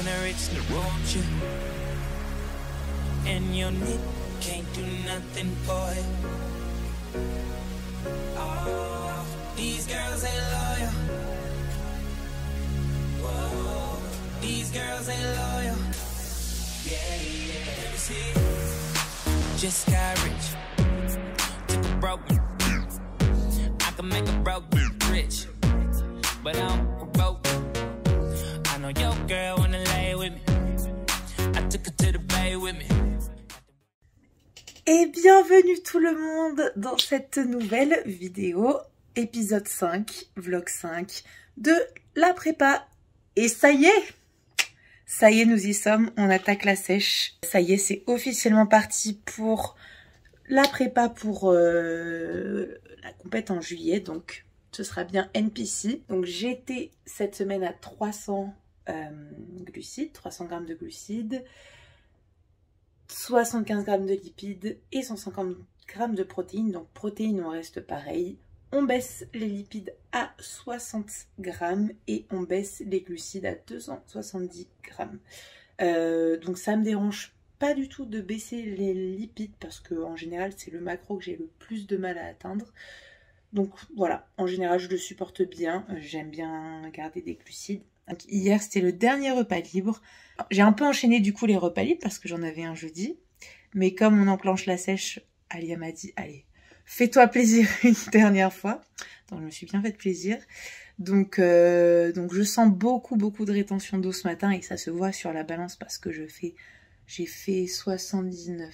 gonna reach the road you. And your knit can't do nothing for it. Oh, these girls ain't loyal. Whoa, these girls ain't loyal. Yeah, yeah. Let me see. Just got rich. Took a broke one. I can make a broke rich. But I'm broke. I know your girl wanna lay with me. I took her to the bay with me. Et bienvenue tout le monde dans cette nouvelle vidéo, épisode 5, vlog 5 de la prépa. Et ça y est, nous y sommes, on attaque la sèche. Ça y est, c'est officiellement parti pour la prépa pour la compète en juillet, donc ce sera bien NPC. Donc j'étais cette semaine à 300 glucides, 300 grammes de glucides, 75 grammes de lipides et 150 grammes de protéines. Donc protéines, on reste pareil. On baisse les lipides à 60 grammes et on baisse les glucides à 270 grammes. Donc ça me dérange pas du tout de baisser les lipides parce que en général c'est le macro que j'ai le plus de mal à atteindre. Donc voilà, en général je le supporte bien, j'aime bien garder des glucides. Donc, hier c'était le dernier repas libre. J'ai un peu enchaîné du coup les repas libres parce que j'en avais un jeudi. Mais comme on enclenche la sèche, Alia m'a dit allez, fais-toi plaisir une dernière fois. Donc je me suis bien fait plaisir. Donc je sens beaucoup de rétention d'eau ce matin et ça se voit sur la balance parce que j'ai fait 79,4.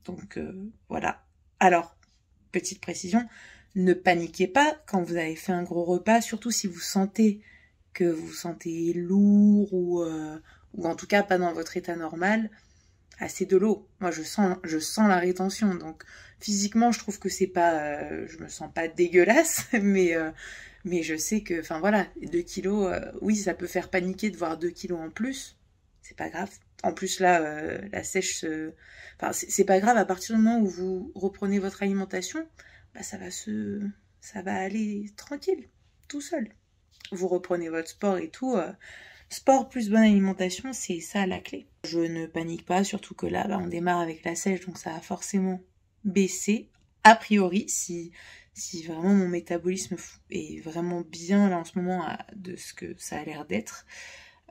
Donc voilà. Alors, petite précision, ne paniquez pas quand vous avez fait un gros repas, surtout si vous sentez que vous sentez lourd ou en tout cas pas dans votre état normal. Assez de l'eau. Moi, je sens la rétention. Donc, physiquement, je trouve que c'est pas... je me sens pas dégueulasse, mais je sais que... Enfin, voilà, 2 kilos... oui, ça peut faire paniquer de voir 2 kilos en plus. C'est pas grave. En plus, là, la sèche... Enfin, c'est pas grave. À partir du moment où vous reprenez votre alimentation, bah, ça va aller tranquille, tout seul. Vous reprenez votre sport et tout... Sport plus bonne alimentation, c'est ça la clé. Je ne panique pas, surtout que là, on démarre avec la sèche, donc ça va forcément baisser. A priori, si vraiment mon métabolisme est vraiment bien là en ce moment de ce que ça a l'air d'être,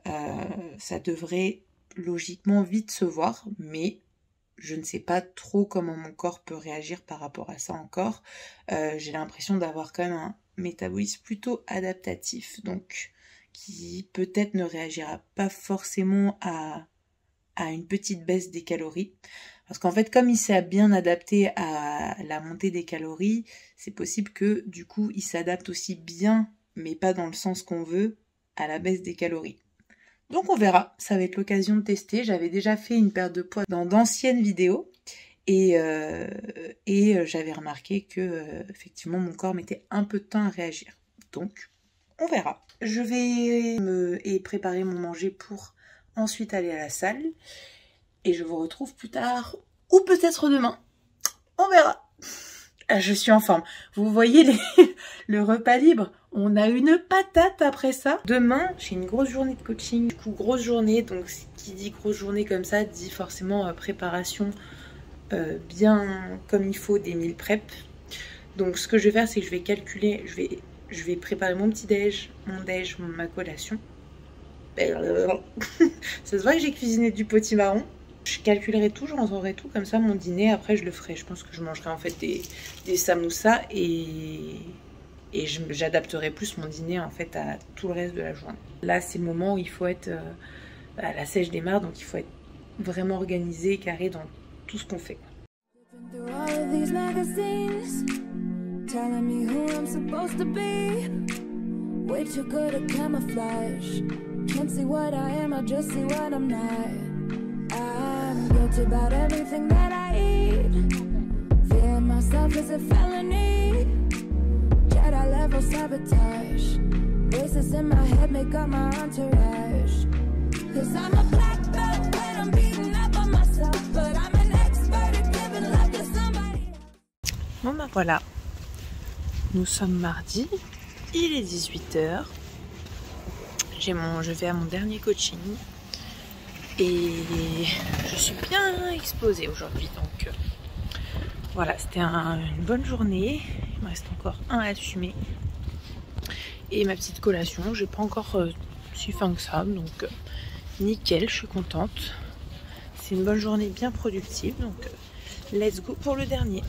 ça devrait logiquement vite se voir, mais je ne sais pas trop comment mon corps peut réagir par rapport à ça encore. J'ai l'impression d'avoir quand même un métabolisme plutôt adaptatif, donc... qui peut-être ne réagira pas forcément à une petite baisse des calories. Parce qu'en fait, comme il s'est bien adapté à la montée des calories, c'est possible que du coup, il s'adapte aussi bien, mais pas dans le sens qu'on veut, à la baisse des calories. Donc on verra, ça va être l'occasion de tester. J'avais déjà fait une perte de poids dans d'anciennes vidéos et j'avais remarqué que effectivement mon corps mettait un peu de temps à réagir. Donc on verra. Je vais préparer mon manger pour ensuite aller à la salle. Et je vous retrouve plus tard. Ou peut-être demain. On verra. Je suis en forme. Vous voyez le repas libre. On a une patate après ça. Demain, j'ai une grosse journée de coaching. Du coup, grosse journée. Donc, qui dit grosse journée comme ça, dit forcément préparation bien comme il faut des meal prep. Donc, ce que je vais faire, c'est que je vais calculer... Je vais préparer mon petit déj, ma collation. Ça se voit que j'ai cuisiné du potimarron. Je calculerai tout, je rentrerai tout comme ça mon dîner. Après je le ferai. Je pense que je mangerai en fait des samoussas et j'adapterai plus mon dîner en fait à tout le reste de la journée. Là c'est le moment où il faut être la sèche démarre, donc il faut être vraiment organisé, carré dans tout ce qu'on fait. Telling me who I'm supposed to be. Way too good at camouflage. Can't see what I am, I just see what I'm not. I'm guilty about everything that I eat. Feeling myself is a felony. Jedi level sabotage. Voices in my head make up my entourage. Cause I'm a black belt when I'm beating up on myself. But I'm an expert at giving love to somebody. Bon ben voilà. Nous sommes mardi, il est 18 h. Je vais à mon dernier coaching et je suis bien explosée aujourd'hui. Donc voilà, c'était une bonne journée. Il me reste encore un à assumer. Et ma petite collation, j'ai pas encore si faim que ça, donc nickel, je suis contente. C'est une bonne journée bien productive, donc let's go pour le dernier.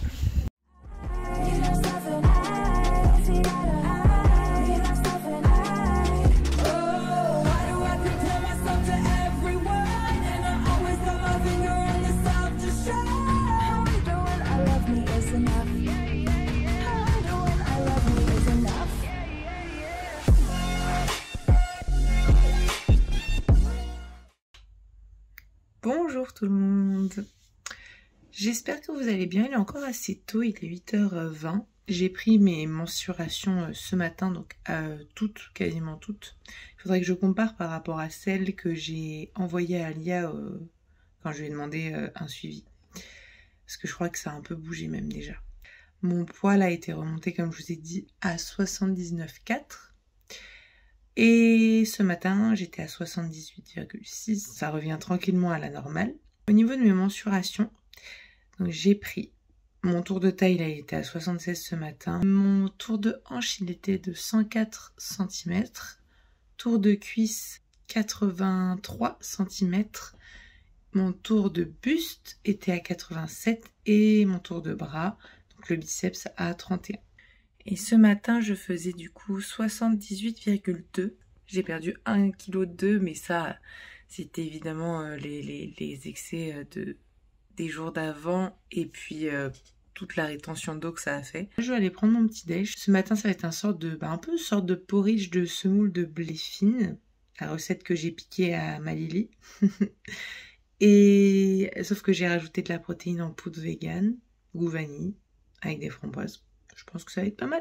Bonjour tout le monde, j'espère que vous allez bien. Il est encore assez tôt, il est 8h20. J'ai pris mes mensurations ce matin, donc toutes, quasiment toutes. Il faudrait que je compare par rapport à celles que j'ai envoyées à Lia quand je lui ai demandé un suivi. Parce que je crois que ça a un peu bougé même déjà. Mon poids a été remonté, comme je vous ai dit, à 79,4. Et ce matin, j'étais à 78,6. Ça revient tranquillement à la normale. Au niveau de mes mensurations, j'ai pris mon tour de taille, là, il était à 76 ce matin. Mon tour de hanche, il était de 104 cm. Tour de cuisse, 83 cm. Mon tour de buste était à 87 et mon tour de bras, donc le biceps, à 31. Et ce matin, je faisais du coup 78,2. J'ai perdu 1,2 kg, mais ça, c'était évidemment les excès des jours d'avant et puis toute la rétention d'eau que ça a fait. Je vais aller prendre mon petit déj. Ce matin, ça va être un peu une sorte de porridge de semoule de blé fine, la recette que j'ai piquée à ma Lily. Et sauf que j'ai rajouté de la protéine en poudre vegan, goût vanille, avec des framboises. Je pense que ça va être pas mal.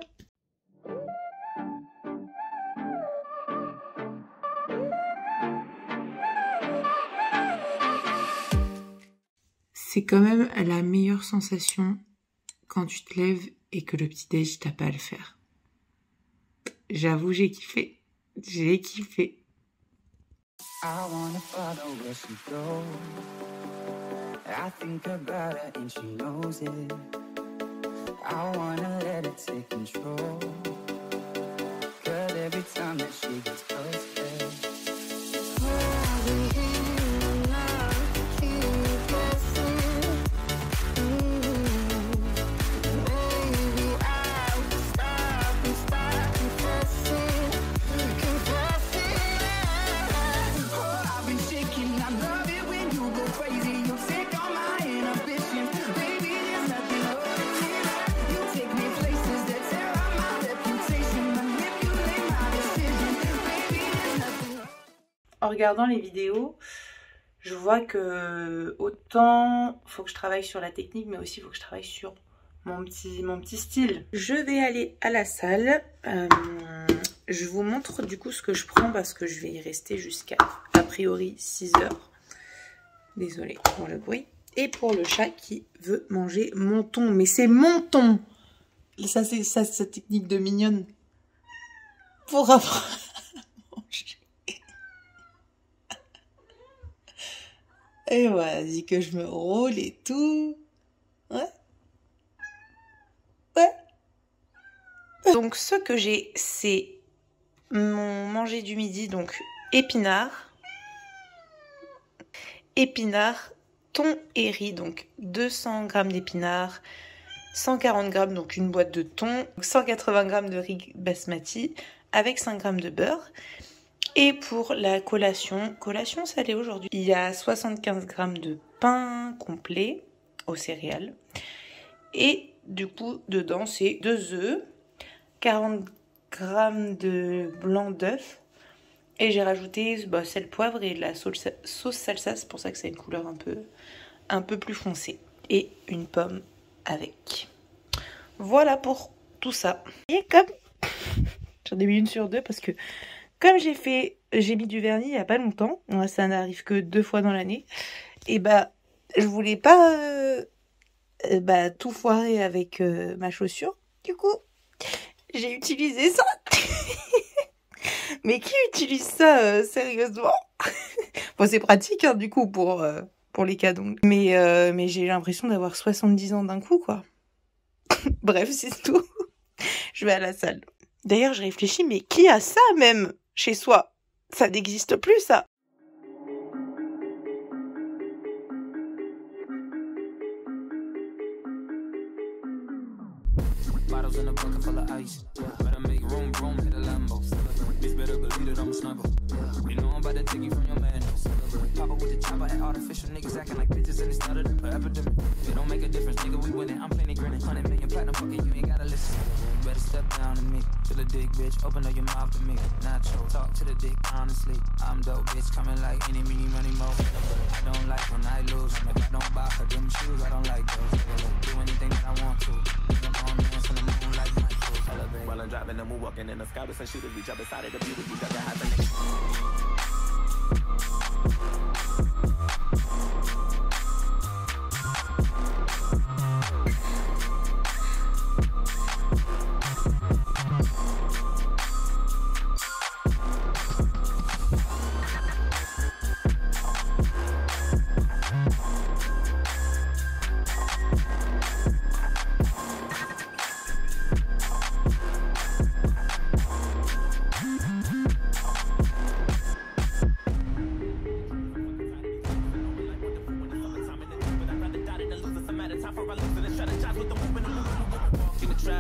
C'est quand même la meilleure sensation quand tu te lèves et que le petit-déj t'as pas à le faire. J'avoue, j'ai kiffé. J'ai kiffé. I wanna follow where she goes. I think about her and she knows it. I wanna let it take control. Cause every time that she gets close, en regardant les vidéos, je vois que autant faut que je travaille sur la technique, mais aussi il faut que je travaille sur mon petit style. Je vais aller à la salle. Je vous montre du coup ce que je prends parce que je vais y rester jusqu'à a priori 6 heures. Désolée pour le bruit. Et pour le chat qui veut manger mon thon. Mais c'est mon thon! Ça, c'est cette technique de mignonne. Pour apprendre à manger. Et voilà, dit que je me roule et tout. Ouais. Ouais. Donc ce que j'ai, c'est mon manger du midi, donc épinards, thon et riz, donc 200 g d'épinards, 140 g, donc une boîte de thon, 180 g de riz basmati avec 5 g de beurre. Et pour la collation salée aujourd'hui, il y a 75 g de pain complet aux céréales. Et du coup, dedans, c'est 2 œufs, 40 g de blanc d'œuf. Et j'ai rajouté sel, poivre et de la sauce salsa, c'est pour ça que ça a une couleur un peu plus foncée. Et une pomme avec. Voilà pour tout ça. Et comme j'en ai mis une sur deux parce que comme j'ai mis du vernis il n'y a pas longtemps, ça n'arrive que 2 fois dans l'année, et je voulais pas tout foirer avec ma chaussure. Du coup, j'ai utilisé ça. Mais qui utilise ça sérieusement? Bon, c'est pratique, hein, du coup, pour les cadeaux. Mais j'ai l'impression d'avoir 70 ans d'un coup, quoi. Bref, c'est tout. Je vais à la salle. D'ailleurs, je réfléchis, mais qui a ça même chez soi? Ça n'existe plus, ça. Bottles in a bucket full of ice. Better make room, hit a Lambo. Bitch, better believe that I'm a sniper. You know I'm about to take you from your man. Papa with the chopper at artificial niggas acting like bitches in the start of the epidemic. It don't make a difference, nigga, we winning. I'm plenty grinning, 100 million platinum fucking, you ain't gotta listen. You better step down to me. To the dick, bitch, open up your mouth to me. Nacho, talk to the dick, honestly. I'm dope, bitch, coming like any, mini, money, mo. I don't like when I lose. If I don't buy her them shoes, I don't like those. Do anything that I want to. While I'm driving and we're walking in the sky with some shooters, we jump inside of the beauty, we got the happening.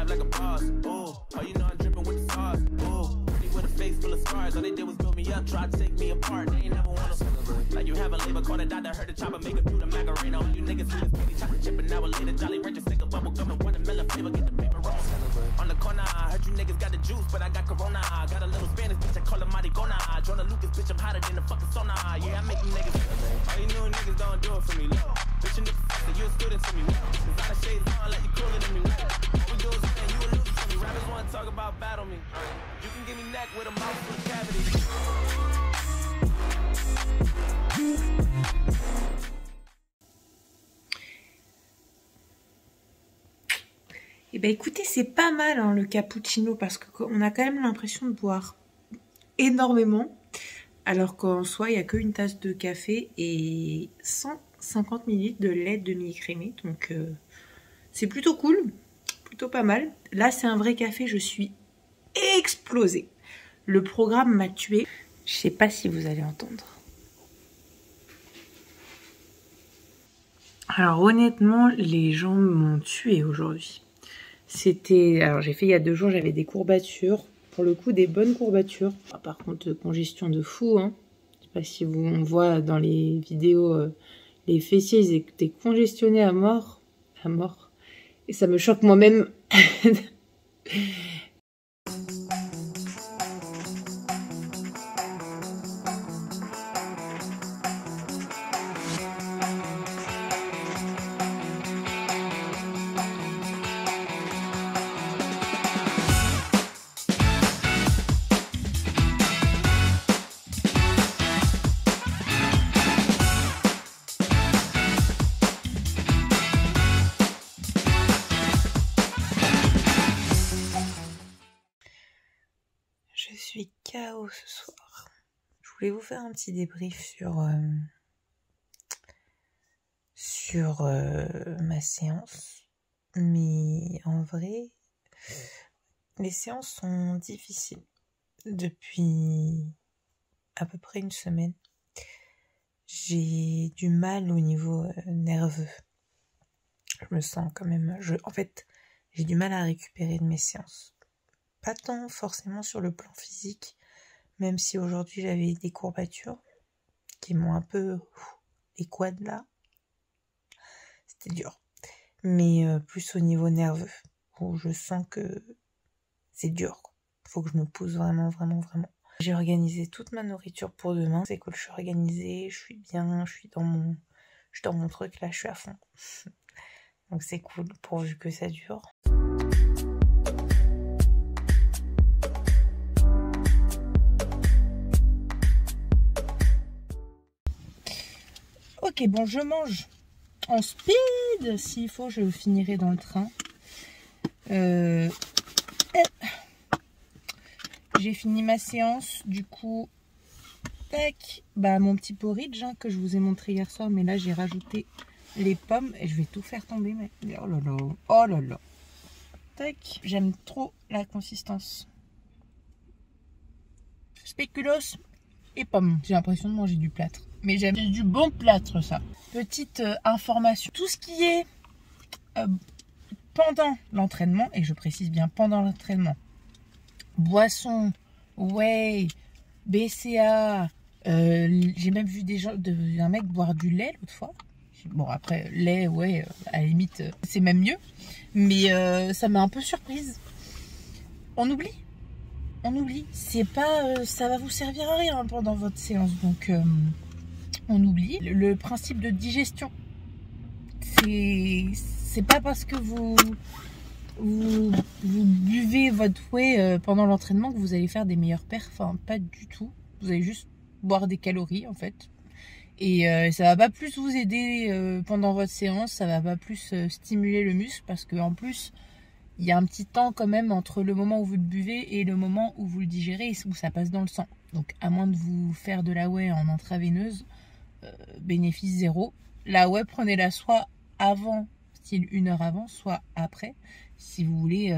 Like a boss, oh, you know I'm dripping with the sauce, oh, with a face full of scars, all they did was build me up, try to take me apart, they ain't never wanna celebrate. Like you have a labor, call a doctor, heard the chopper, make a do the Macarena, all you niggas see this candy chocolate chip, and now a later, Jolly Rancher, stick a bubble gum and watermelon flavor, get the paper roll. On the corner, I heard you niggas got the juice, but I got Corona, I got a little Spanish bitch, I call her Maricona, Jonah Lucas, bitch, I'm hotter than the fucking sauna, yeah, I make you niggas celebrate. All you new niggas don't do it for me, low. Bitch, you niggas, you a student to me, designer shades on like you cooler than me, all we do is you a loser to me, rappers wanna talk about battle me, you can give me neck with a mouth full of cavities. Eh ben écoutez, c'est pas mal hein, le cappuccino parce qu'on a quand même l'impression de boire énormément alors qu'en soi il n'y a qu'une tasse de café et 150 ml de lait demi-écrémé, donc c'est plutôt cool, plutôt pas mal. Là c'est un vrai café, je suis explosée. Le programme m'a tuée. Je sais pas si vous allez entendre. Alors honnêtement, les gens m'ont tuée aujourd'hui. C'était, alors j'ai fait il y a 2 jours, j'avais des courbatures, pour le coup des bonnes courbatures. Ah, par contre congestion de fou, hein. Je sais pas si on voit dans les vidéos, les fessiers ils étaient congestionnés à mort, et ça me choque moi-même. Je suis KO ce soir. Je voulais vous faire un petit débrief sur ma séance. Mais en vrai, les séances sont difficiles. Depuis à peu près une semaine, j'ai du mal au niveau nerveux. Je me sens quand même... En fait, j'ai du mal à récupérer de mes séances. Pas tant forcément sur le plan physique, même si aujourd'hui j'avais des courbatures qui m'ont un peu... les quads là, c'était dur. Mais plus au niveau nerveux, où je sens que c'est dur. Faut que je me pousse vraiment. J'ai organisé toute ma nourriture pour demain. C'est cool, je suis organisée, je suis bien, je suis dans mon truc là, je suis à fond. Donc c'est cool, pourvu que ça dure. Ok, bon, je mange en speed. S'il faut, je finirai dans le train. J'ai fini ma séance, du coup, tac, bah mon petit porridge hein, que je vous ai montré hier soir, mais là j'ai rajouté les pommes et je vais tout faire tomber, mais oh là là, oh là là. Tac, j'aime trop la consistance. Spéculoos et pommes. J'ai l'impression de manger du plâtre, mais j'aime du bon plâtre ça. Petite information, tout ce qui est pendant l'entraînement, et je précise bien pendant l'entraînement, boisson, whey, BCA, j'ai même vu un mec boire du lait l'autre fois. Bon après, lait, ouais, à la limite, c'est même mieux. Mais ça m'a un peu surprise. On oublie. C'est pas, ça va vous servir à rien pendant votre séance. Donc, on oublie. Le principe de digestion, c'est pas parce que vous buvez votre whey pendant l'entraînement que vous allez faire des meilleures perfs. Enfin, pas du tout. Vous allez juste boire des calories, en fait. Et ça va pas plus vous aider pendant votre séance. Ça va pas plus stimuler le muscle. Parce qu'en plus, il y a un petit temps quand même entre le moment où vous le buvez et le moment où vous le digérez, où ça passe dans le sang. Donc, à moins de vous faire de la whey en intraveineuse, bénéfice zéro. La whey, prenez-la soit avant, style 1 heure avant, soit après, si vous voulez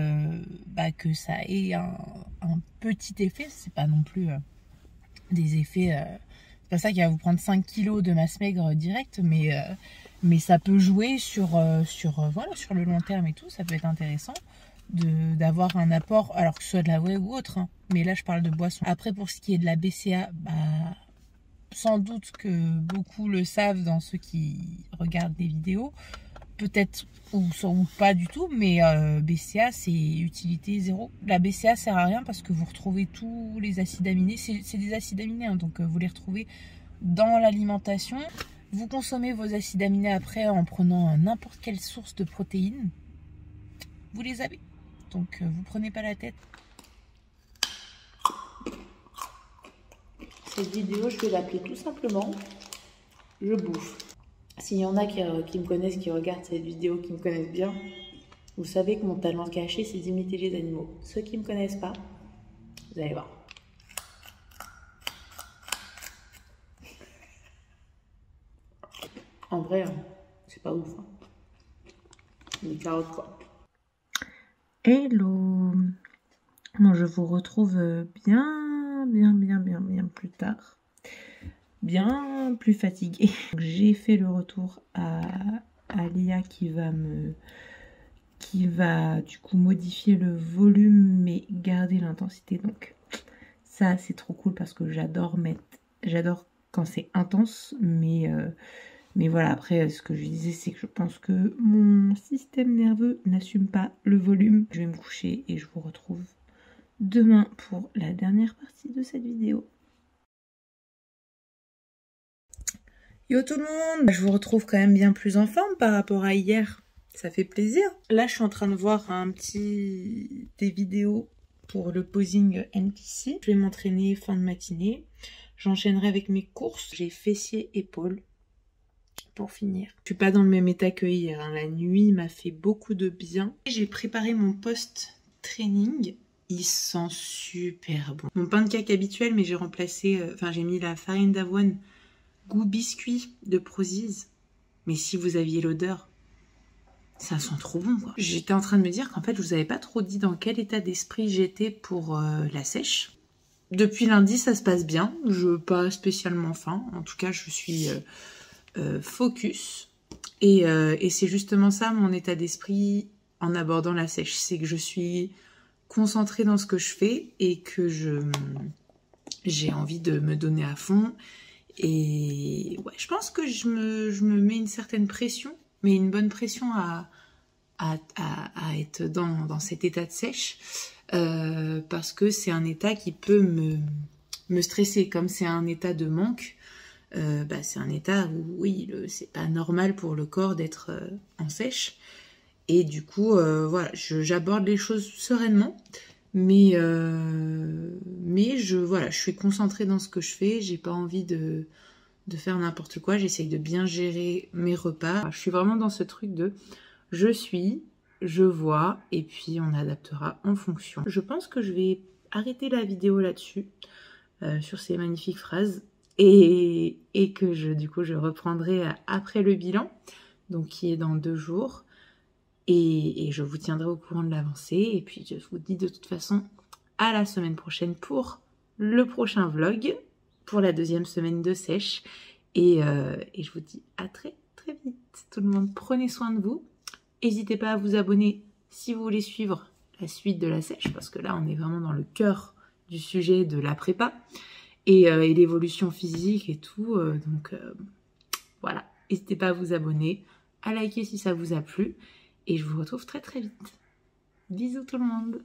que ça ait un petit effet. C'est pas non plus des effets... c'est pas ça qui va vous prendre 5 kilos de masse maigre direct, mais ça peut jouer sur le long terme et tout. Ça peut être intéressant d'avoir un apport, alors que ce soit de la whey ou autre, hein. Mais là je parle de boisson. Après, pour ce qui est de la BCA, sans doute que beaucoup le savent dans ceux qui regardent des vidéos, peut-être ou pas du tout, mais BCA c'est utilité zéro. La BCA sert à rien parce que vous retrouvez tous les acides aminés, c'est des acides aminés, hein, donc vous les retrouvez dans l'alimentation. Vous consommez vos acides aminés après en prenant n'importe quelle source de protéines, vous les avez, donc vous prenez pas la tête. Cette vidéo, je vais l'appeler tout simplement « Je bouffe ». S'il y en a qui me connaissent, qui regardent cette vidéo, qui me connaissent bien, vous savez que mon talent caché, c'est d'imiter les animaux. Ceux qui ne me connaissent pas, vous allez voir. En vrai, c'est pas ouf. Hein. Des carottes, quoi. Hello. Bon, je vous retrouve bien plus tard. Bien plus fatiguée. J'ai fait le retour à l'IA qui va du coup modifier le volume mais garder l'intensité. Donc ça c'est trop cool parce que j'adore quand c'est intense, mais voilà, après ce que je disais c'est que je pense que mon système nerveux n'assume pas le volume. Je vais me coucher et je vous retrouve demain pour la dernière partie de cette vidéo. Yo tout le monde, je vous retrouve quand même bien plus en forme par rapport à hier, ça fait plaisir. Là je suis en train de voir des vidéos pour le posing NPC. Je vais m'entraîner fin de matinée, j'enchaînerai avec mes courses. J'ai fessiers, épaules pour finir. Je suis pas dans le même état que hier, hein. La nuit m'a fait beaucoup de bien. J'ai préparé mon post-training. Il sent super bon. Mon pancake habituel, mais j'ai remplacé, j'ai mis la farine d'avoine goût biscuit de Prozis. Mais si vous aviez l'odeur, ça sent trop bon, quoi. J'étais en train de me dire qu'en fait, je vous avais pas trop dit dans quel état d'esprit j'étais pour la sèche. Depuis lundi, ça se passe bien. Je pas spécialement faim. En tout cas, je suis focus. Et c'est justement ça, mon état d'esprit en abordant la sèche. C'est que je suis concentrée dans ce que je fais et que j'ai envie de me donner à fond. Et ouais, je pense que je me mets une certaine pression, mais une bonne pression à être dans cet état de sèche, parce que c'est un état qui peut me stresser. Comme c'est un état de manque, c'est un état où oui, c'est pas normal pour le corps d'être en sèche. Et du coup, voilà, j'aborde les choses sereinement, mais je suis concentrée dans ce que je fais. J'ai pas envie de faire n'importe quoi. J'essaye de bien gérer mes repas. Je suis vraiment dans ce truc de je vois, et puis on adaptera en fonction. Je pense que je vais arrêter la vidéo là-dessus, sur ces magnifiques phrases. Et que du coup, je reprendrai après le bilan, donc qui est dans 2 jours. Et je vous tiendrai au courant de l'avancée. Et puis, je vous dis de toute façon à la semaine prochaine pour le prochain vlog, pour la 2e semaine de sèche. Et je vous dis à très très vite. Tout le monde, prenez soin de vous. N'hésitez pas à vous abonner si vous voulez suivre la suite de la sèche, parce que là, on est vraiment dans le cœur du sujet de la prépa et l'évolution physique et tout. Donc, voilà. N'hésitez pas à vous abonner, à liker si ça vous a plu. Et je vous retrouve très très vite. Bisous tout le monde.